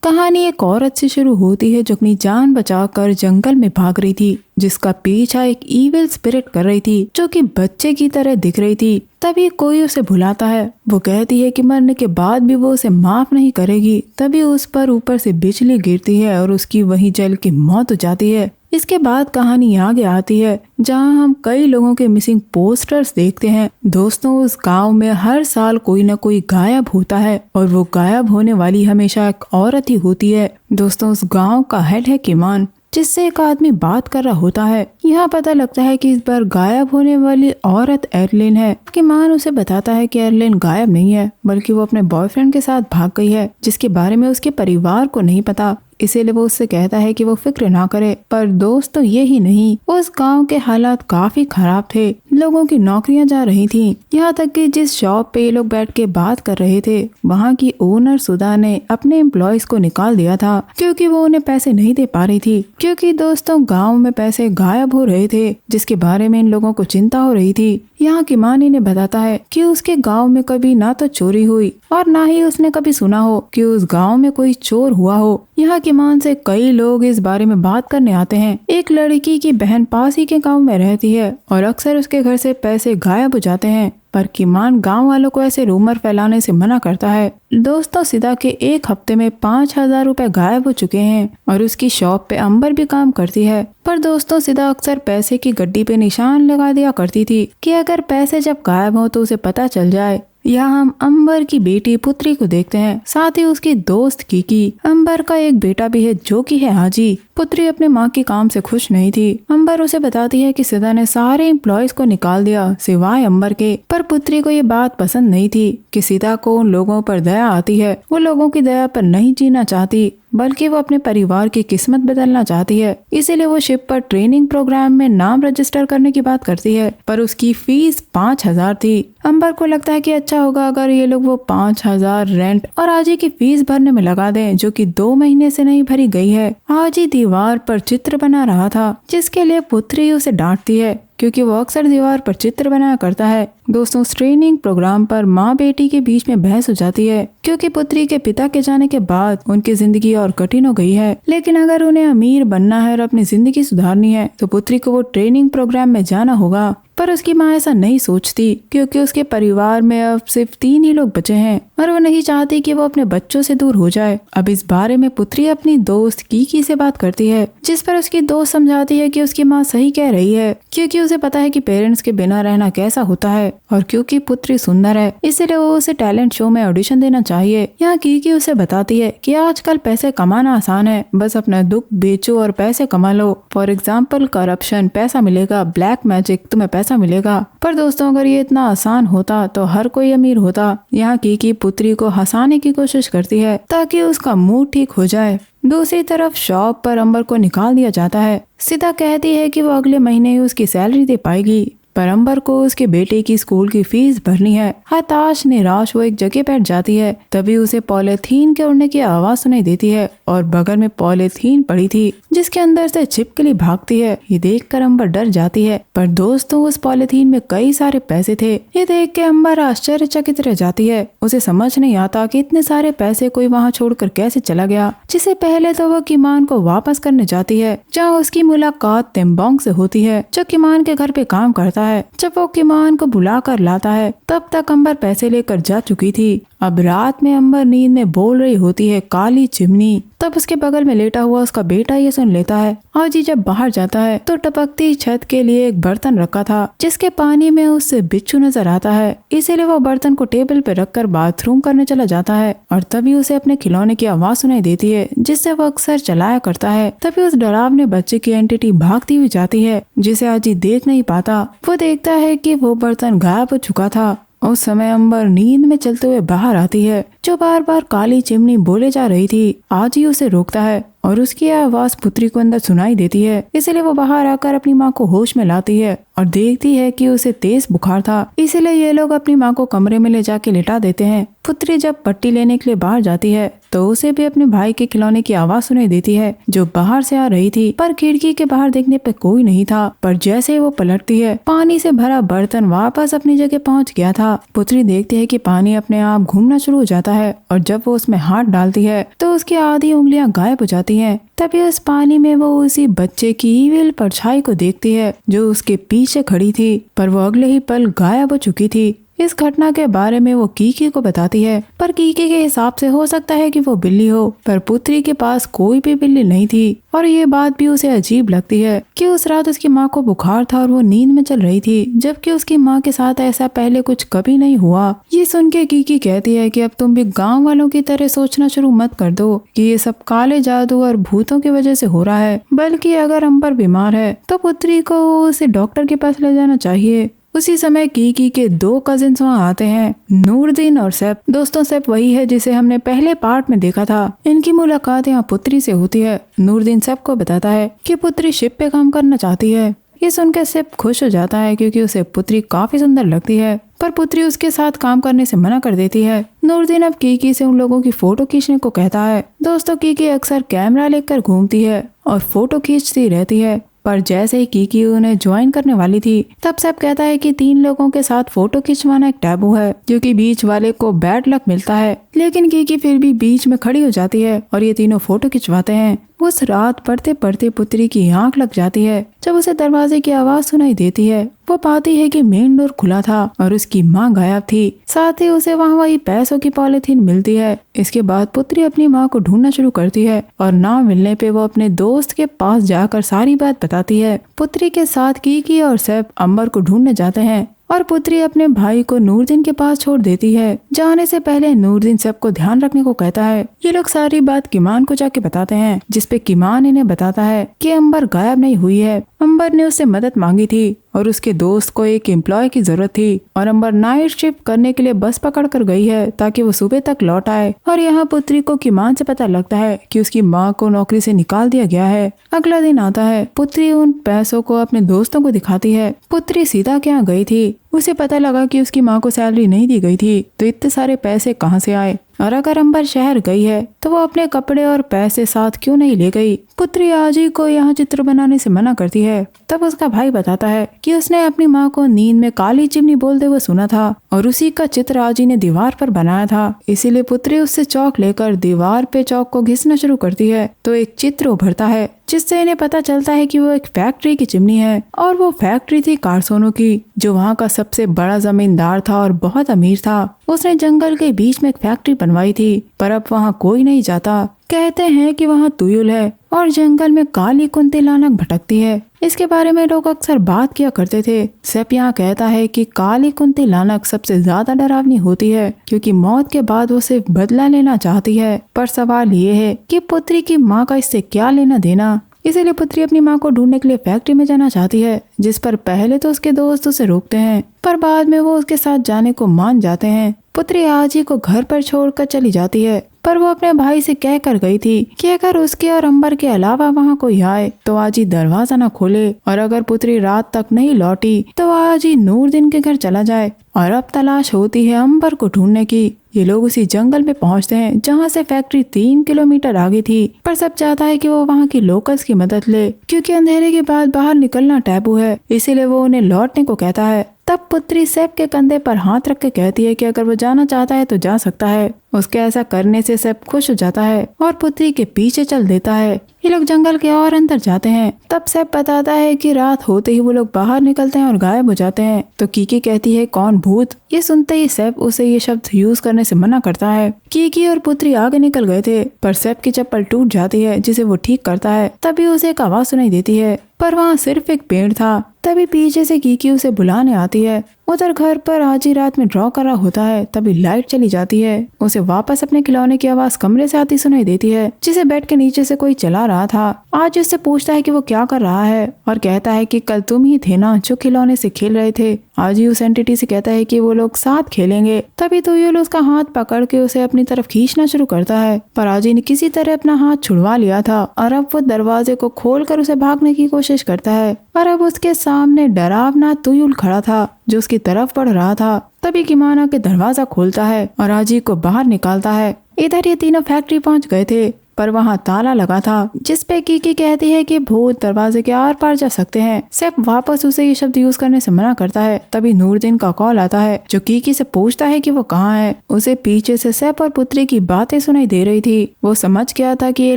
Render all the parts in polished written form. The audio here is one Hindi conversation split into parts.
कहानी एक औरत से शुरू होती है जो अपनी जान बचाकर जंगल में भाग रही थी, जिसका पीछा एक ईविल स्पिरिट कर रही थी जो कि बच्चे की तरह दिख रही थी। तभी कोई उसे भुलाता है। वो कहती है कि मरने के बाद भी वो उसे माफ नहीं करेगी। तभी उस पर ऊपर से बिजली गिरती है और उसकी वहीं जल की मौत हो जाती है। इसके बाद कहानी आगे आती है जहां हम कई लोगों के मिसिंग पोस्टर्स देखते हैं। दोस्तों, उस गांव में हर साल कोई न कोई गायब होता है और वो गायब होने वाली हमेशा एक औरत ही होती है। दोस्तों, उस गांव का हेड है किमान, जिससे एक आदमी बात कर रहा होता है। यहाँ पता लगता है कि इस बार गायब होने वाली औरत एरलिन है। किमान उसे बताता है कि एरलिन गायब नहीं है, बल्कि वो अपने बॉयफ्रेंड के साथ भाग गई है, जिसके बारे में उसके परिवार को नहीं पता। इसीलिए वो उससे कहता है कि वो फिक्र ना करे। पर दोस्तों, ये ही नहीं, उस गांव के हालात काफी खराब थे। लोगों की नौकरियां जा रही थीं। यहाँ तक कि जिस शॉप पे ये लोग बैठ के बात कर रहे थे, वहाँ की ओनर सुधा ने अपने एम्प्लॉयज को निकाल दिया था, क्योंकि वो उन्हें पैसे नहीं दे पा रही थी। क्योंकि दोस्तों, गाँव में पैसे गायब हो रहे थे, जिसके बारे में इन लोगों को चिंता हो रही थी। यहाँ किमान इन्हें बताता है कि उसके गांव में कभी ना तो चोरी हुई और ना ही उसने कभी सुना हो कि उस गांव में कोई चोर हुआ हो। यहाँ किमान से कई लोग इस बारे में बात करने आते हैं। एक लड़की की बहन पास ही के गांव में रहती है और अक्सर उसके घर से पैसे गायब हो जाते हैं, पर किमान गांव वालों को ऐसे रूमर फैलाने से मना करता है। दोस्तों, सिदा के एक हफ्ते में 5,000 रुपए गायब हो चुके हैं और उसकी शॉप पे अंबर भी काम करती है। पर दोस्तों, सिदा अक्सर पैसे की गड्डी पे निशान लगा दिया करती थी कि अगर पैसे जब गायब हो तो उसे पता चल जाए। यहाँ हम अंबर की बेटी पुत्री को देखते हैं, साथ ही उसकी दोस्त कीकी। अंबर का एक बेटा भी है जो कि है हाजी। पुत्री अपने माँ के काम से खुश नहीं थी। अंबर उसे बताती है कि सिदा ने सारे एम्प्लॉयज को निकाल दिया सिवाय अंबर के। पर पुत्री को ये बात पसंद नहीं थी कि सिदा को उन लोगों पर दया आती है। वो लोगों की दया पर नहीं जीना चाहती, बल्कि वो अपने परिवार की किस्मत बदलना चाहती है। इसीलिए वो शिप पर ट्रेनिंग प्रोग्राम में नाम रजिस्टर करने की बात करती है, पर उसकी फीस 5,000 थी। अंबर को लगता है कि अच्छा होगा अगर ये लोग वो 5,000 रेंट और आजी की फीस भरने में लगा दें, जो कि 2 महीने से नहीं भरी गई है। आजी दीवार पर चित्र बना रहा था, जिसके लिए पुत्री उसे डांटती है क्योंकि वो अक्सर दीवार पर चित्र बनाया करता है। दोस्तों, ट्रेनिंग प्रोग्राम पर माँ बेटी के बीच में बहस हो जाती है, क्योंकि पुत्री के पिता के जाने के बाद उनकी जिंदगी और कठिन हो गई है। लेकिन अगर उन्हें अमीर बनना है और अपनी जिंदगी सुधारनी है तो पुत्री को वो ट्रेनिंग प्रोग्राम में जाना होगा। पर उसकी माँ ऐसा नहीं सोचती, क्योंकि उसके परिवार में अब सिर्फ 3 ही लोग बचे हैं और वो नहीं चाहती कि वो अपने बच्चों से दूर हो जाए। अब इस बारे में पुत्री अपनी दोस्त कीकी से बात करती है, जिस पर उसकी दोस्त समझाती है कि उसकी माँ सही कह रही है, क्योंकि उसे पता है कि पेरेंट्स के बिना रहना कैसा होता है। और क्योंकि पुत्री सुंदर है, इसलिए वो उसे टैलेंट शो में ऑडिशन देना चाहिए। यहाँ कीकी उसे बताती है कि आजकल पैसे कमाना आसान है, बस अपना दुख बेचो और पैसे कमा लो। फॉर एग्जाम्पल, करप्शन, पैसा मिलेगा, ब्लैक मैजिक, तुम्हें पैसा मिलेगा। पर दोस्तों, अगर ये इतना आसान होता तो हर कोई अमीर होता। यहाँ कीकी पुत्री को हंसाने की कोशिश करती है ताकि उसका मूड ठीक हो जाए। दूसरी तरफ शॉप पर अंबर को निकाल दिया जाता है। सीता कहती है कि वो अगले महीने ही उसकी सैलरी दे पाएगी, पर अंबर को उसके बेटे की स्कूल की फीस भरनी है। हताश निराश वो एक जगह बैठ जाती है। तभी उसे पॉलीथीन के उड़ने की आवाज सुनाई देती है और बगल में पॉलीथीन पड़ी थी, जिसके अंदर से छिपकली भागती है। ये देखकर अंबर डर जाती है, पर दोस्तों, उस पॉलीथीन में कई सारे पैसे थे। ये देख के अंबर आश्चर्यचकित रह जाती है। उसे समझ नहीं आता कि इतने सारे पैसे कोई वहाँ छोड़कर कैसे चला गया। जिसे पहले तो वो किमान को वापस करने जाती है, जहाँ उसकी मुलाकात तेम्बोंग से होती है, जो किमान के घर पे काम करता है। जब वो किमान को बुला कर लाता है, तब तक अंबर पैसे लेकर जा चुकी थी। अब रात में अंबर नींद में बोल रही होती है, काली चिमनी। तब उसके बगल में लेटा हुआ उसका बेटा ये सुन लेता है। आजी जब बाहर जाता है तो टपकती छत के लिए एक बर्तन रखा था, जिसके पानी में उससे बिच्छू नजर आता है। इसीलिए वो बर्तन को टेबल पे रखकर बाथरूम करने चला जाता है और तभी उसे अपने खिलौने की आवाज सुनाई देती है, जिससे वो अक्सर चलाया करता है। तभी उस डरावने बच्चे की एंटिटी भागती हुई जाती है, जिसे आजी देख नहीं पाता। वो देखता है कि वो बर्तन गायब हो चुका था। उस समय अंबर नींद में चलते हुए बाहर आती है, जो बार बार काली चिमनी बोले जा रही थी। आज ही उसे रोकता है और उसकी आवाज पुत्री को अंदर सुनाई देती है। इसलिए वो बाहर आकर अपनी माँ को होश में लाती है और देखती है कि उसे तेज बुखार था। इसलिए ये लोग अपनी माँ को कमरे में ले जाके लिटा देते हैं। पुत्री जब पट्टी लेने के लिए बाहर जाती है तो उसे भी अपने भाई के खिलौने की आवाज सुनाई देती है, जो बाहर से आ रही थी। पर खिड़की के बाहर देखने पे कोई नहीं था। पर जैसे वो पलटती है, पानी से भरा बर्तन वापस अपनी जगह पहुँच गया था। पुत्री देखती है कि पानी अपने आप घूमना शुरू हो जाता जाता है और जब वो उसमें हाथ डालती है तो उसकी आधी उंगलियां गायब हो जाती हैं। तभी उस पानी में वो उसी बच्चे की ईविल परछाई को देखती है जो उसके पीछे खड़ी थी, पर वो अगले ही पल गायब हो चुकी थी। इस घटना के बारे में वो कीकी को बताती है, पर कीकी के हिसाब से हो सकता है कि वो बिल्ली हो, पर पुत्री के पास कोई भी बिल्ली नहीं थी। और ये बात भी उसे अजीब लगती है कि उस रात उसकी माँ को बुखार था और वो नींद में चल रही थी, जबकि उसकी माँ के साथ ऐसा पहले कुछ कभी नहीं हुआ। ये सुन के कीकी कहती है कि अब तुम भी गाँव वालों की तरह सोचना शुरू मत कर दो कि ये सब काले जादू और भूतों की वजह से हो रहा है, बल्कि अगर अंबर बीमार है तो पुत्री को उसे डॉक्टर के पास ले जाना चाहिए। उसी समय कीकी के 2 कजिन्स वहाँ आते हैं, नूरदीन और सैफ। दोस्तों, सैफ वही है जिसे हमने पहले पार्ट में देखा था। इनकी मुलाकात यहाँ पुत्री से होती है। नूरदीन सैफ को बताता है कि पुत्री शिप पे काम करना चाहती है। ये सुनकर सैफ खुश हो जाता है क्योंकि उसे पुत्री काफी सुंदर लगती है, पर पुत्री उसके साथ काम करने से मना कर देती है। नूरदीन अब कीकी से उन लोगों की फोटो खींचने को कहता है। दोस्तों, कीकी अक्सर कैमरा लेकर घूमती है और फोटो खींचती रहती है, पर जैसे ही कीकी उन्हें ज्वाइन करने वाली थी तब सब कहता है कि 3 लोगों के साथ फोटो खिंचवाना एक टैबू है, जो कि बीच वाले को बैड लक मिलता है। लेकिन कीकी फिर भी बीच में खड़ी हो जाती है और ये तीनों फोटो खिंचवाते हैं। उस रात पढ़ते पढ़ते पुत्री की आंख लग जाती है जब उसे दरवाजे की आवाज सुनाई देती है। वो पाती है कि मेन डोर खुला था और उसकी माँ गायब थी। साथ ही उसे वहाँ वही पैसों की पॉलिथीन मिलती है। इसके बाद पुत्री अपनी माँ को ढूंढना शुरू करती है और ना मिलने पे वो अपने दोस्त के पास जाकर सारी बात बताती है। पुत्री के साथ कीकी और सैफ अंबर को ढूंढने जाते हैं और पुत्री अपने भाई को नूरदीन के पास छोड़ देती है। जाने से पहले नूरदीन सबको ध्यान रखने को कहता है। ये लोग सारी बात किमान को जाके बताते हैं, जिसपे किमान इन्हें बताता है कि अंबर गायब नहीं हुई है। अंबर ने उससे मदद मांगी थी और उसके दोस्त को एक एम्प्लॉय की जरूरत थी और अंबर नाइट शिफ्ट करने के लिए बस पकड़ कर गई है ताकि वो सुबह तक लौट आए। और यहाँ पुत्री को किमान से पता लगता है कि उसकी माँ को नौकरी से निकाल दिया गया है। अगला दिन आता है। पुत्री उन पैसों को अपने दोस्तों को दिखाती है। पुत्री सीधा क्या गई थी। उसे पता लगा कि उसकी माँ को सैलरी नहीं दी गई थी, तो इतने सारे पैसे कहाँ से आए। और अगर अंबर शहर गई है तो वो अपने कपड़े और पैसे साथ क्यों नहीं ले गई। पुत्री आजी को यहाँ चित्र बनाने से मना करती है। तब उसका भाई बताता है कि उसने अपनी माँ को नींद में काली चिमनी बोलते हुए सुना था और उसी का चित्र आजी ने दीवार पर बनाया था। इसीलिए पुत्री उससे चौक लेकर दीवार पे चौक को घिसना शुरू करती है तो एक चित्र उभरता है, जिससे इन्हें पता चलता है कि वो एक फैक्ट्री की चिमनी है। और वो फैक्ट्री थी कारसोनों की, जो वहाँ का सबसे बड़ा जमींदार था और बहुत अमीर था। उसने जंगल के बीच में एक फैक्ट्री बनवाई थी, पर अब वहाँ कोई नहीं जाता। कहते हैं कि वहाँ तुयुल है और जंगल में काली कुंती लानक भटकती है। इसके बारे में लोग अक्सर बात किया करते थे। सैफ यहाँ कहता है कि काली कुंती लानक सबसे ज्यादा डरावनी होती है क्योंकि मौत के बाद वो सिर्फ बदला लेना चाहती है। पर सवाल ये है कि पुत्री की माँ का इससे क्या लेना देना। इसीलिए पुत्री अपनी माँ को ढूंढने के लिए फैक्ट्री में जाना चाहती है, जिस पर पहले तो उसके दोस्त उसे रोकते हैं, पर बाद में वो उसके साथ जाने को मान जाते हैं। पुत्री आजी को घर पर छोड़कर चली जाती है, पर वो अपने भाई से कह कर गई थी कि अगर उसके और अंबर के अलावा वहाँ कोई आए तो आजी दरवाजा न खोले, और अगर पुत्री रात तक नहीं लौटी तो आजी नूरदीन के घर चला जाए। और अब तलाश होती है अंबर को ढूंढने की। ये लोग उसी जंगल में पहुंचते हैं जहां से फैक्ट्री 3 किलोमीटर आगे थी, पर सब चाहता है कि वो वहां की लोकल्स की मदद ले क्योंकि अंधेरे के बाद बाहर निकलना टैबू है। इसीलिए वो उन्हें लौटने को कहता है। तब पुत्री सैफ के कंधे पर हाथ रख के कहती है कि अगर वो जाना चाहता है तो जा सकता है। उसके ऐसा करने से सैफ खुश हो जाता है और पुत्री के पीछे चल देता है। ये लोग जंगल के और अंदर जाते हैं। तब सैफ बताता है कि रात होते ही वो लोग बाहर निकलते हैं और गायब हो जाते हैं। तो कीकी कहती है कौन भूत। ये सुनते ही सैफ उसे ये शब्द यूज करने से मना करता है। कीकी और पुत्री आगे निकल गए थे, पर सैफ की चप्पल टूट जाती है जिसे वो ठीक करता है। तभी उसे एक आवाज सुनाई देती है, पर वहाँ सिर्फ एक पेड़ था। तभी पीछे से कीकी उसे बुलाने आती है। उधर घर पर आजी रात में ड्रॉ कर रहा होता है। तभी लाइट चली जाती है। उसे वापस अपने खिलौने की आवाज कमरे से आती सुनाई देती है, जिसे बेड के नीचे से कोई चला रहा था। आज उससे पूछता है कि वो क्या कर रहा है और कहता है कि कल तुम ही थे ना जो खिलौने से खेल रहे थे। आज ही उस एंटिटी से कहता है कि वो लोग साथ खेलेंगे। तभी तुयुल उसका हाथ पकड़ के उसे अपनी तरफ खींचना शुरू करता है, पर आजी ने किसी तरह अपना हाथ छुड़वा लिया था और अब वो दरवाजे को खोलकर उसे भागने की कोशिश करता है। और अब उसके सामने डरावना तुयुल खड़ा था जो उसकी तरफ बढ़ रहा था। तभी किमान के दरवाजा खोलता है और आजी को बाहर निकालता है। इधर ये तीनों फैक्ट्री पहुंच गए थे। पर वहाँ ताला लगा था, जिसपे कीकी कहती है कि भूत दरवाजे के आर पार जा सकते हैं। सैफ वापस उसे ये शब्द यूज करने से मना करता है। तभी नूरदीन का कॉल आता है, जो कीकी से पूछता है कि वो कहाँ है। उसे पीछे से सैफ और पुत्री की बातें सुनाई दे रही थी। वो समझ गया था कि ये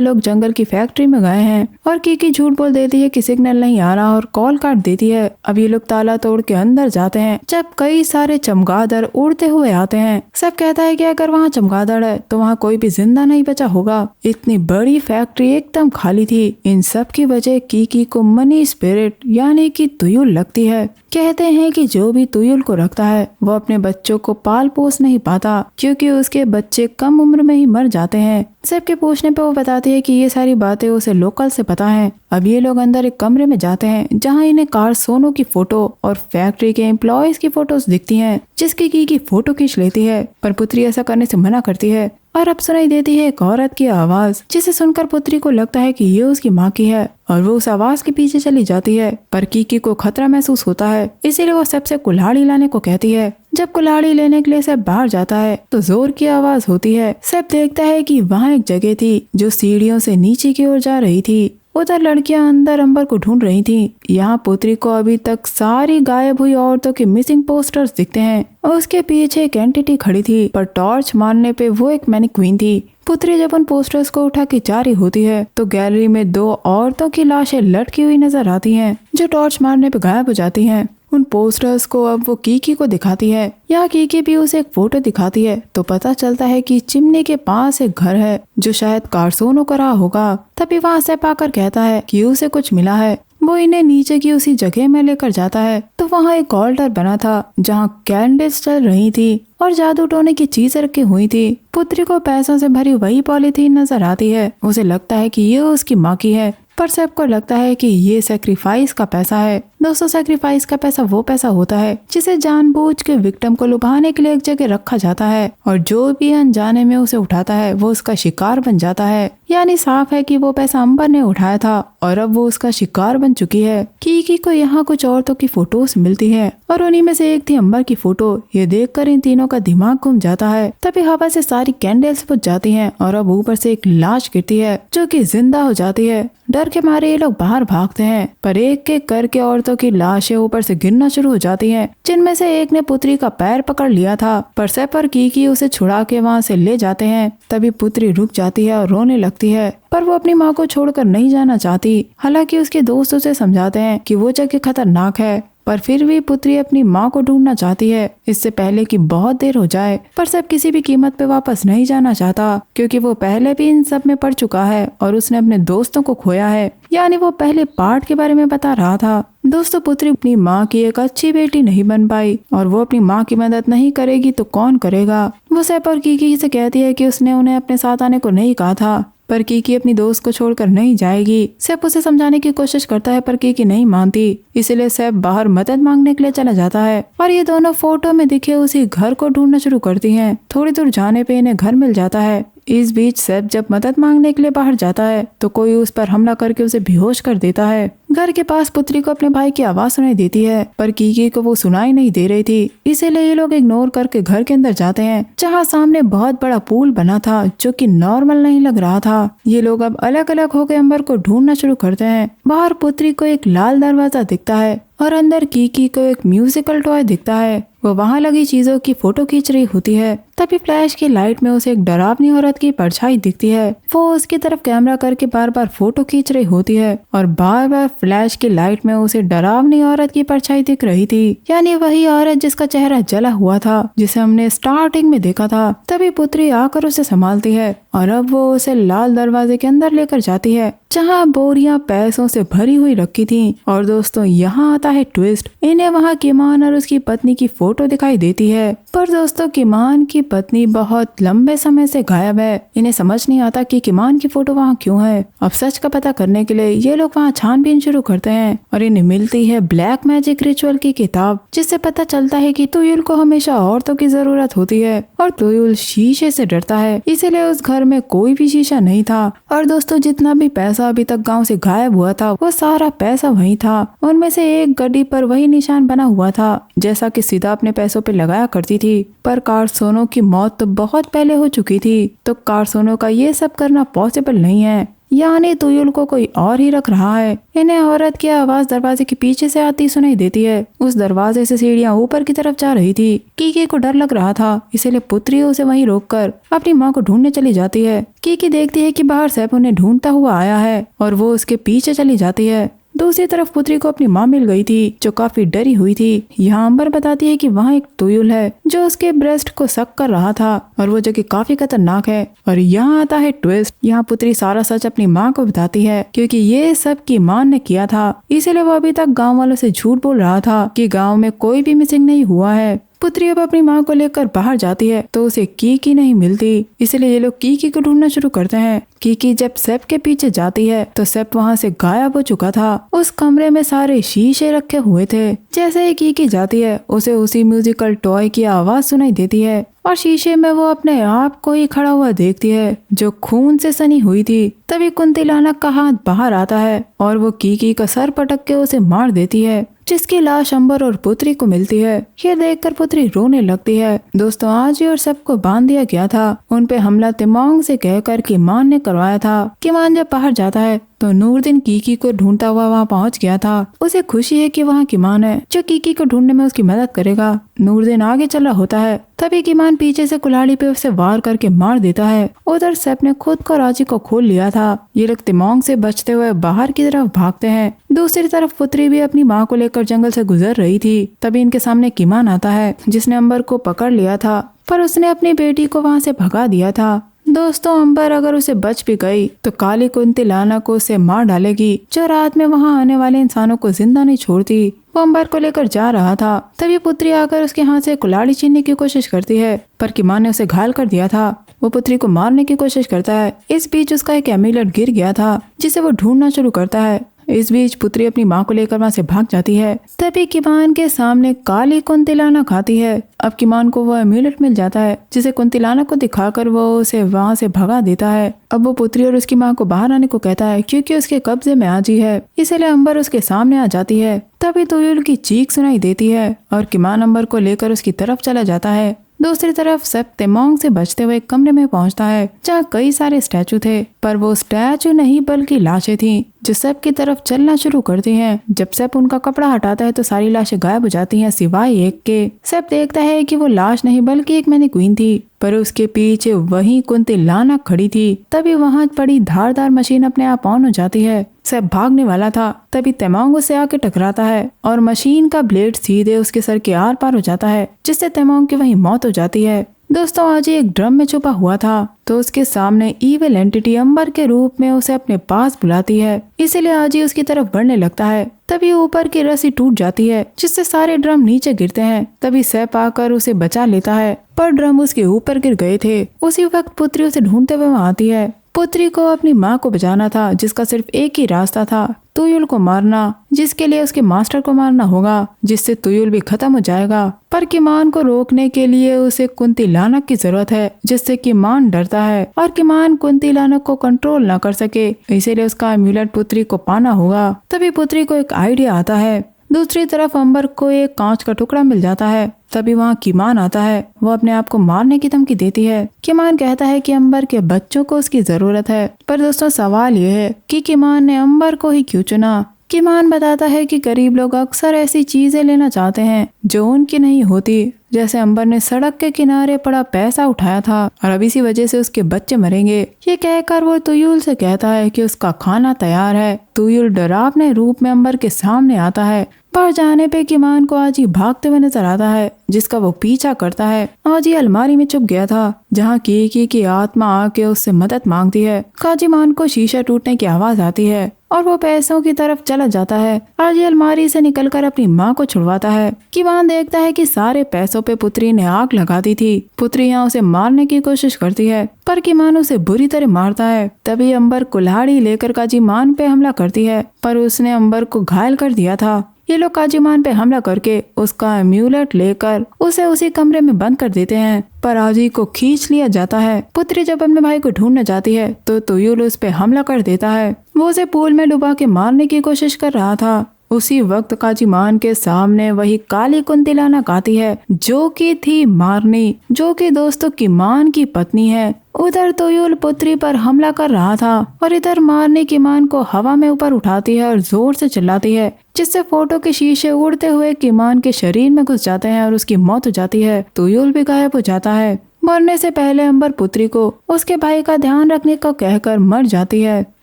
लोग जंगल की फैक्ट्री में गए हैं और कीकी झूठ बोल देती है कि सिग्नल नहीं आ रहा और कॉल काट देती है। अब ये लोग ताला तोड़ के अंदर जाते हैं, जब कई सारे चमगादड़ उड़ते हुए आते हैं। सैफ कहता है कि अगर वहाँ चमगादड़ है तो वहाँ कोई भी जिंदा नहीं बचा होगा। इतनी बड़ी फैक्ट्री एकदम खाली थी। इन सब की वजह कीकी को मनी स्पिरिट यानी कि तुयुल लगती है। कहते हैं कि जो भी तुयुल को रखता है वो अपने बच्चों को पाल पोस नहीं पाता, क्योंकि उसके बच्चे कम उम्र में ही मर जाते हैं। सबके पूछने पे वो बताती है कि ये सारी बातें उसे लोकल से पता है। अब ये लोग अंदर एक कमरे में जाते हैं, जहाँ इन्हें कार्सोनो की फोटो और फैक्ट्री के एम्प्लॉयज की फोटोज दिखती हैं, जिसकी की फोटो खींच लेती है। पर पुत्री ऐसा करने से मना करती है और अब सुनाई देती है एक औरत की आवाज, जिसे सुनकर पुत्री को लगता है कि ये उसकी माँ की है और वो उस आवाज के पीछे चली जाती है। पर कीकी को खतरा महसूस होता है, इसीलिए वो सबसे कुल्हाड़ी लाने को कहती है। जब कुल्हाड़ी लेने के लिए सब बाहर जाता है तो जोर की आवाज होती है। सब देखता है कि वहाँ एक जगह थी जो सीढ़ियों से नीचे की ओर जा रही थी। उधर लड़कियां अंदर अंबर को ढूंढ रही थी। यहाँ पुत्री को अभी तक सारी गायब हुई औरतों के मिसिंग पोस्टर्स दिखते हैं और उसके पीछे एक एंटिटी खड़ी थी, पर टॉर्च मारने पे वो एक मैनीक्वीन थी। पुत्री जब उन पोस्टर्स को उठा के जा रही होती है तो गैलरी में 2 औरतों की लाशें लटकी हुई नजर आती हैं, जो टॉर्च मारने पे गायब हो जाती हैं। उन पोस्टर्स को अब वो कीकी को दिखाती है। यहाँ कीकी भी उसे एक फोटो दिखाती है तो पता चलता है कि चिमनी के पास एक घर है, जो शायद कार्सोनो का रहा होगा। तभी वहाँ से पाकर कहता है कि उसे कुछ मिला है। वो इन्हें नीचे की उसी जगह में लेकर जाता है तो वहाँ एक ऑल्टर बना था, जहाँ कैंडल्स चल रही थी और जादू टोने की चीजें रखी हुई थी। पुत्री को पैसों से भरी वही पॉलीथीन नजर आती है। उसे लगता है कि ये उसकी माँ की है, पर सबको लगता है कि ये सैक्रिफाइस का पैसा है। दोस्तों, सैक्रिफाइस का पैसा वो पैसा होता है जिसे जानबूझ के विक्टिम को लुभाने के लिए एक जगह रखा जाता है और जो भी अनजाने में उसे उठाता है वो उसका शिकार बन जाता है। यानी साफ है कि वो पैसा अंबर ने उठाया था और अब वो उसका शिकार बन चुकी है। कीकी को यहाँ कुछ औरतों की फोटोज मिलती है और उन्हीं में से एक थी अंबर की फोटो। ये देखकर इन तीनों का दिमाग घूम जाता है। तभी हवा से सारी कैंडल्स बुझ जाती हैं और अब ऊपर से एक लाश गिरती है, जो कि जिंदा हो जाती है। डर के मारे ये लोग बाहर भागते हैं, पर एक एक करके औरतों की लाशें ऊपर से गिरना शुरू हो जाती हैं, जिनमें से एक ने पुत्री का पैर पकड़ लिया था। पर सैफ और कीकी उसे छुड़ा के वहाँ से ले जाते हैं। तभी पुत्री रुक जाती है और रोने लगती है, पर वो अपनी माँ को छोड़कर नहीं जाना चाहती। हालांकि उसके दोस्त उसे समझाते हैं कि वो जगह खतरनाक है, पर फिर भी पुत्री अपनी माँ को ढूंढना चाहती है, इससे पहले कि बहुत देर हो जाए। पर सब किसी भी कीमत पे वापस नहीं जाना चाहता, क्योंकि वो पहले भी इन सब में पड़ चुका है और उसने अपने दोस्तों को खोया है। यानी वो पहले पार्ट के बारे में बता रहा था। दोस्तों, पुत्री अपनी माँ की एक अच्छी बेटी नहीं बन पाई और वो अपनी माँ की मदद नहीं करेगी तो कौन करेगा। वो सैफ और कीकी से कहती है कि उसने उन्हें अपने साथ आने को नहीं कहा था, पर कीकी अपनी दोस्त को छोड़कर नहीं जाएगी। सैफ उसे समझाने की कोशिश करता है, पर कीकी नहीं मानती। इसलिए सैफ बाहर मदद मांगने के लिए चला जाता है और ये दोनों फोटो में दिखे उसी घर को ढूंढना शुरू करती हैं। थोड़ी दूर जाने पे इन्हें घर मिल जाता है। इस बीच सैफ जब मदद मांगने के लिए बाहर जाता है तो कोई उस पर हमला करके उसे बेहोश कर देता है। घर के पास पुत्री को अपने भाई की आवाज सुनाई देती है, पर कीकी को वो सुनाई नहीं दे रही थी। इसीलिए ये लोग इग्नोर करके घर के अंदर जाते हैं, जहाँ सामने बहुत बड़ा पूल बना था, जो कि नॉर्मल नहीं लग रहा था। ये लोग अब अलग अलग होकर अंबर को ढूंढना शुरू करते हैं। बाहर पुत्री को एक लाल दरवाजा दिखता है और अंदर कीकी को एक म्यूजिकल टॉय दिखता है। वो वहाँ लगी चीजों की फोटो खींच रही होती है। तभी फ्लैश की लाइट में उसे एक डरावनी औरत की परछाई दिखती है। वो उसकी तरफ कैमरा करके बार बार फोटो खींच रही होती है और बार बार फ्लैश की लाइट में उसे डरावनी औरत की परछाई दिख रही थी। यानी वही औरत जिसका चेहरा जला हुआ था, जिसे हमने स्टार्टिंग में देखा था। तभी पुत्री आकर उसे संभालती है और अब वो उसे लाल दरवाजे के अंदर लेकर जाती है, जहाँ बोरियां पैसों से भरी हुई रखी थी। और दोस्तों, यहाँ आता है ट्विस्ट। इन्हें वहाँ किमान और उसकी पत्नी की फोटो दिखाई देती है, पर दोस्तों किमान की पत्नी बहुत लंबे समय से गायब है। इन्हें समझ नहीं आता कि किमान की फोटो वहाँ क्यों है। अब सच का पता करने के लिए ये लोग वहाँ छानबीन शुरू करते हैं और इन्हें मिलती है ब्लैक मैजिक रिचुअल की किताब, जिससे पता चलता है कि तुयुल को हमेशा औरतों की जरूरत होती है और तुयुल शीशे से डरता है, इसीलिए उस घर में कोई भी शीशा नहीं था। और दोस्तों, जितना भी पैसा पैसा अभी तक गांव से गायब हुआ था वो सारा पैसा वही था। उनमें से एक गड्डी पर वही निशान बना हुआ था जैसा कि सीधा अपने पैसों पे लगाया करती थी। पर कार्सोनो की मौत तो बहुत पहले हो चुकी थी, तो कार्सोनो का ये सब करना पॉसिबल नहीं है। यानी तुयुल को कोई और ही रख रहा है। इन्हें औरत की आवाज दरवाजे के पीछे से आती सुनाई देती है। उस दरवाजे से सीढ़ियां ऊपर की तरफ जा रही थी। कीकी को डर लग रहा था, इसीलिए पुत्री उसे वहीं रोककर अपनी माँ को ढूंढने चली जाती है। कीकी देखती है कि बाहर सैफ उन्हें ढूंढता हुआ आया है और वो उसके पीछे चली जाती है। दूसरी तरफ पुत्री को अपनी माँ मिल गई थी जो काफी डरी हुई थी। यहाँ अंबर बताती है कि वहाँ एक तुयुल है जो उसके ब्रेस्ट को सक कर रहा था और वो जगह काफी खतरनाक है। और यहाँ आता है ट्विस्ट। यहाँ पुत्री सारा सच अपनी माँ को बताती है क्योंकि ये सब की माँ ने किया था, इसीलिए वो अभी तक गाँव वालों से झूठ बोल रहा था कि गाँव में कोई भी मिसिंग नहीं हुआ है। पुत्री अब अपनी माँ को लेकर बाहर जाती है तो उसे कीकी नहीं मिलती, इसलिए ये लोग कीकी को ढूंढना शुरू करते हैं। कीकी जब सेप के पीछे जाती है तो सेप वहाँ से गायब हो चुका था। उस कमरे में सारे शीशे रखे हुए थे। जैसे ही कीकी जाती है उसे उसी म्यूजिकल टॉय की आवाज सुनाई देती है और शीशे में वो अपने आप को ही खड़ा हुआ देखती है जो खून से सनी हुई थी। तभी कुंतिलानक का हाथ बाहर आता है और वो कीकी का सर पटक के उसे मार देती है, जिसकी लाश अंबर और पुत्री को मिलती है। ये देखकर पुत्री रोने लगती है। दोस्तों आजी और सबको बांध दिया गया था। उन पे हमला तिमोंग से कहकर किमान ने करवाया था। किमान जब बाहर जाता है तो नूरदीन कीकी को ढूंढता हुआ वहाँ पहुँच गया था। उसे खुशी है कि वहाँ किमान है जो कीकी को ढूंढने में उसकी मदद करेगा। नूरदीन आगे चल रहा होता है, तभी किमान पीछे से कुल्हाड़ी पे उसे वार करके मार देता है। उधर सेप ने खुद को राजी को खोल लिया था। ये लोग तिमोंग से बचते हुए बाहर की तरफ भागते हैं। दूसरी तरफ पुत्री भी अपनी माँ को लेकर जंगल से गुजर रही थी। तभी इनके सामने किमान आता है जिसने अंबर को पकड़ लिया था, पर उसने अपनी बेटी को वहाँ से भगा दिया था। दोस्तों अंबर अगर उसे बच भी गई तो काली कुंतिलाना को उसे मार डालेगी, जो रात में वहाँ आने वाले इंसानों को जिंदा नहीं छोड़ती। वो अंबर को लेकर जा रहा था, तभी पुत्री आकर उसके हाथ से कुल्हाड़ी छीनने की कोशिश करती है, पर किमान ने उसे घायल कर दिया था। वो पुत्री को मारने की कोशिश करता है। इस बीच उसका एक एम्यूलेट गिर गया था जिसे वो ढूंढना शुरू करता है। इस बीच पुत्री अपनी माँ को लेकर वहाँ से भाग जाती है। तभी किमान के सामने काली कुंतिलानक आती है। अब किमान को वो एम्यूलेट मिल जाता है जिसे कुंतिलानक को दिखाकर वो उसे वहाँ से भगा देता है। अब वो पुत्री और उसकी माँ को बाहर आने को कहता है क्योंकि उसके कब्जे में आजी है, इसलिए अंबर उसके सामने आ जाती है। तभी तुयुल की चीख सुनाई देती है और किमान अंबर को लेकर उसकी तरफ चला जाता है। दूसरी तरफ सेप तिमोंग से बचते हुए एक कमरे में पहुंचता है जहाँ कई सारे स्टैचू थे, पर वो स्टैचू नहीं बल्कि लाशें थीं जो सेप की तरफ चलना शुरू करती हैं। जब सेप उनका कपड़ा हटाता है तो सारी लाशें गायब हो जाती हैं सिवाय एक के। सेप देखता है कि वो लाश नहीं बल्कि एक मैनीक्वीन थी, पर उसके पीछे वही कुंतिलानक खड़ी थी। तभी वहाँ पड़ी धारदार मशीन अपने आप ऑन हो जाती है। सेप भागने वाला था, तभी तिमोंग उससे आके टकराता है और मशीन का ब्लेड सीधे उसके सर के आर पार हो जाता है, जिससे तिमोंग की वहीं मौत हो जाती है। दोस्तों आजी एक ड्रम में छुपा हुआ था तो उसके सामने ईविल एंटिटी अंबर के रूप में उसे अपने पास बुलाती है, इसीलिए आजी उसकी तरफ बढ़ने लगता है। तभी ऊपर की रस्सी टूट जाती है जिससे सारे ड्रम नीचे गिरते हैं। तभी सेप आकर उसे बचा लेता है, पर ड्रम उसके ऊपर गिर गए थे। उसी वक्त पुत्री उसे ढूंढते हुए वहाँ आती है। पुत्री को अपनी माँ को बचाना था जिसका सिर्फ एक ही रास्ता था, तुयुल को मारना, जिसके लिए उसके मास्टर को मारना होगा, जिससे तुयुल भी खत्म हो जाएगा। पर किमान को रोकने के लिए उसे कुंतिलानक की जरूरत है, जिससे किमान डरता है और किमान कुंतिलानक को कंट्रोल न कर सके, इसीलिए उसका एम्यूलेट पुत्री को पाना होगा। तभी पुत्री को एक आइडिया आता है। दूसरी तरफ अंबर को एक कांच का टुकड़ा मिल जाता है। तभी वहाँ किमान आता है। वो अपने आप को मारने की धमकी देती है। किमान कहता है कि अंबर के बच्चों को उसकी जरूरत है। पर दोस्तों सवाल ये है कि किमान ने अंबर को ही क्यों चुना। किमान बताता है कि गरीब लोग अक्सर ऐसी चीजें लेना चाहते हैं जो उनकी नहीं होती, जैसे अंबर ने सड़क के किनारे पड़ा पैसा उठाया था और अब इसी वजह से उसके बच्चे मरेंगे। ये कहकर वो तुयुल से कहता है कि उसका खाना तैयार है। तुयुल डरावने रूप में अंबर के सामने आता है, पर जाने पे किमान को आजी भागते हुए नजर आता है, जिसका वो पीछा करता है। आजी अलमारी में छुप गया था जहाँ की आत्मा आके उससे मदद मांगती है। काजीमान को शीशा टूटने की आवाज आती है और वो पैसों की तरफ चला जाता है। आजी अलमारी से निकलकर अपनी माँ को छुड़वाता है। किमान देखता है कि सारे पैसों पे पुत्री ने आग लगा दी थी। पुत्री यहाँ उसे मारने की कोशिश करती है, पर किमान उसे बुरी तरह मारता है। तभी अंबर कुल्हाड़ी लेकर काजीमान पे हमला करती है, पर उसने अंबर को घायल कर दिया था, ये लोग काजीमान पे हमला करके उसका एम्यूलेट लेकर उसे उसी कमरे में बंद कर देते हैं, पर आजी को खींच लिया जाता है। पुत्री जब अपने भाई को ढूंढने जाती है तो तुयुल उस पे हमला कर देता है। वो उसे पूल में डुबा के मारने की कोशिश कर रहा था। उसी वक्त काजीमान के सामने वही काली कुंतिलाना आती है जो कि थी मारनी, जो कि दोस्तों की मान की पत्नी है। उधर तुयुल पुत्री पर हमला कर रहा था और इधर मारने की मान को हवा में ऊपर उठाती है और जोर से चिल्लाती है, जिससे फोटो के शीशे उड़ते हुए किमान के शरीर में घुस जाते हैं और उसकी मौत हो जाती है। तुयुल भी गायब हो जाता है। मरने से पहले अंबर पुत्री को उसके भाई का ध्यान रखने को कहकर मर जाती है।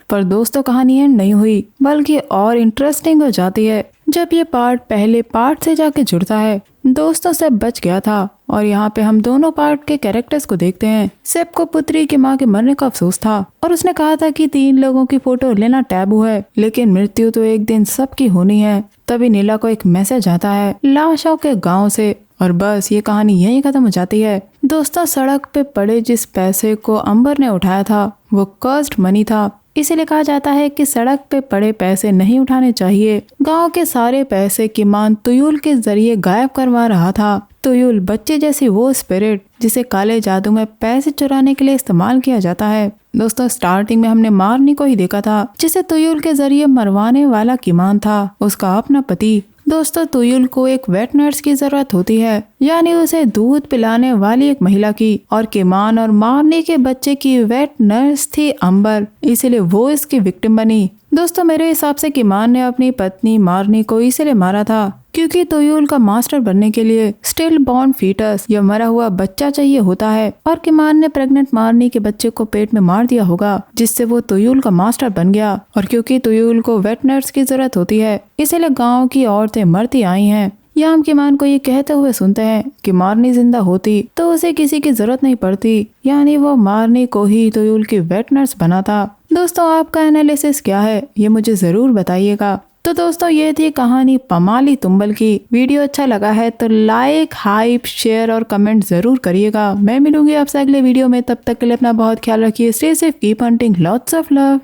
पर दोस्तों कहानी एंड नहीं हुई बल्कि और इंटरेस्टिंग हो जाती है जब ये पार्ट पहले पार्ट से जाके जुड़ता है। दोस्तों सेब बच गया था और यहाँ पे हम दोनों पार्ट के कैरेक्टर्स को देखते हैं। सेब को पुत्री की माँ के मरने का अफसोस था और उसने कहा था कि 3 लोगों की फोटो लेना टैबू है, लेकिन मृत्यु तो एक दिन सबकी होनी है। तभी नीला को एक मैसेज आता है लाशों के गाँव से और बस ये कहानी यहीं खत्म हो जाती है। दोस्तों सड़क पे पड़े जिस पैसे को अंबर ने उठाया था वो कर्स्ड मनी था, इसीलिए कहा जाता है कि सड़क पे पड़े पैसे नहीं उठाने चाहिए। गांव के सारे पैसे किमान तुयुल के जरिए गायब करवा रहा था। तुयुल बच्चे जैसी वो स्पिरिट जिसे काले जादू में पैसे चुराने के लिए इस्तेमाल किया जाता है। दोस्तों स्टार्टिंग में हमने मारनी को ही देखा था जिसे तुयुल के जरिए मरवाने वाला किमान था, उसका अपना पति। दोस्तों तुयुल को एक वेट नर्स की जरूरत होती है, यानी उसे दूध पिलाने वाली एक महिला की, और किमान और मारने के बच्चे की वेट नर्स थी अंबर, इसीलिए वो इसकी विक्टिम बनी। दोस्तों मेरे हिसाब से किमान ने अपनी पत्नी मारनी को इसीलिए मारा था क्योंकि तुयुल का मास्टर बनने के लिए स्टिल बॉर्न फीटस या मरा हुआ बच्चा चाहिए होता है, और किमान ने प्रेग्नेंट मारनी के बच्चे को पेट में मार दिया होगा जिससे वो तुयुल का मास्टर बन गया। और क्योंकि तुयुल को वेट नर्स की जरूरत होती है इसीलिए गाँव की औरतें मरती आई हैं। या हम किमान को ये कहते हुए सुनते हैं कि मारनी जिंदा होती तो उसे किसी की जरूरत नहीं पड़ती, यानी वो मारनी को ही तुयुल की वेट नर्स बना था। दोस्तों आपका एनालिसिस क्या है ये मुझे जरूर बताइएगा। तो दोस्तों ये थी कहानी पमाली तुम्बल की। वीडियो अच्छा लगा है तो लाइक, हाइप, शेयर और कमेंट जरूर करिएगा। मैं मिलूंगी आपसे अगले वीडियो में, तब तक के लिए अपना बहुत ख्याल रखिए। Stay safe, keep hunting, lots of love.